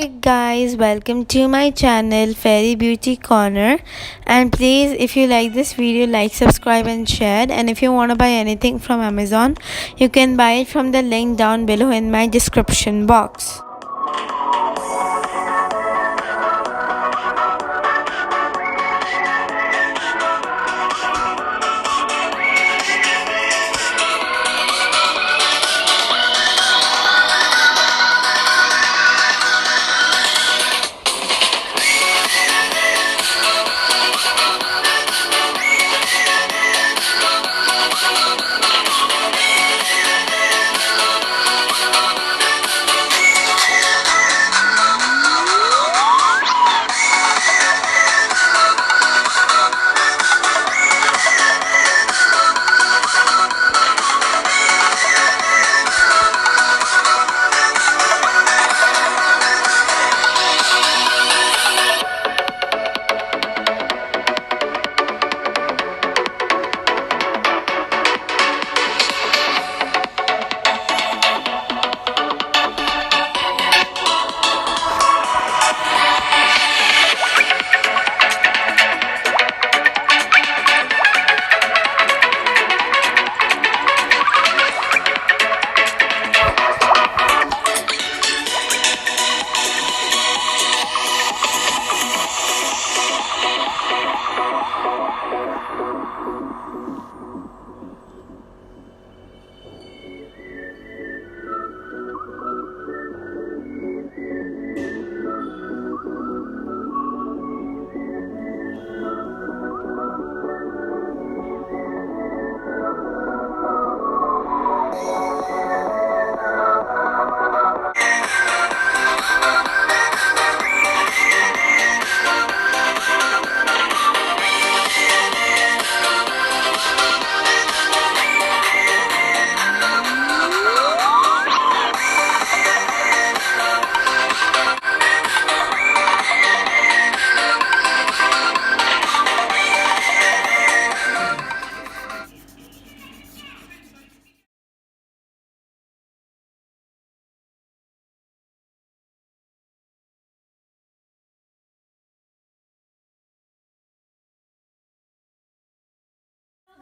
Hey guys, welcome to my channel Fairy Beauty Corner, and please if you like this video, like, subscribe and share. And if you want to buy anything from Amazon, you can buy it from the link down below in my description box.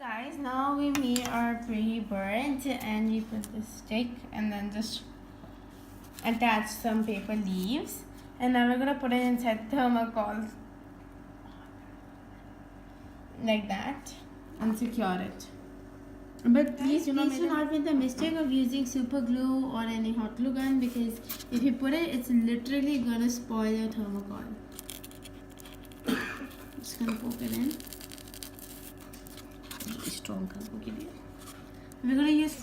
Guys, now we made our pretty bird, and we put the stick and then just attach some paper leaves, and now we're gonna put it inside thermocol like that and secure it. But please do not make the mistake of using super glue or any hot glue gun, because if you put it, it's literally gonna spoil your thermocol. Just gonna poke it in. Strong. We're gonna use.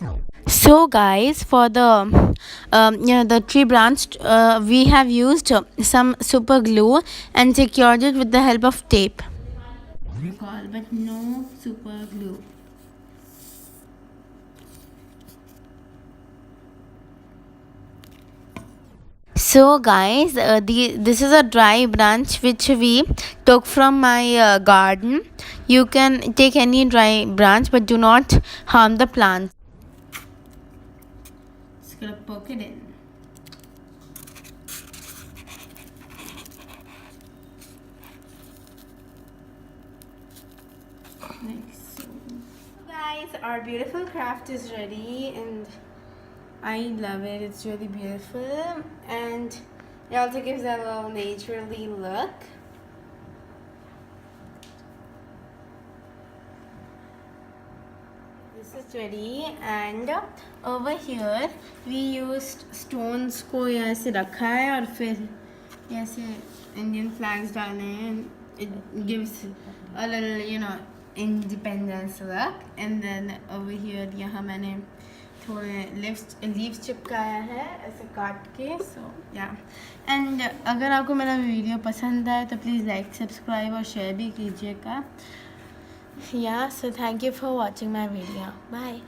So guys, for the the tree branch, we have used some super glue and secured it with the help of tape. But no super glue. So guys, this is a dry branch which we took from my garden. You can take any dry branch, but do not harm the plant. Just gonna poke it in. Like so. Guys, our beautiful craft is ready, and I love it. It's really beautiful, and it also gives a little naturally look. This is ready, and over here we used stones को ऐसे रखा है और फिर ऐसे Indian flags डाले हैं. It gives a little independence look. And then over here यहाँ मैंने थोड़े लीव्स चिपकाया है ऐसे काट के. सो या एंड अगर आपको मेरा वीडियो पसंद आए तो प्लीज़ लाइक, सब्सक्राइब और शेयर भी कीजिएगा. Yeah, so thank you for watching my video. Bye.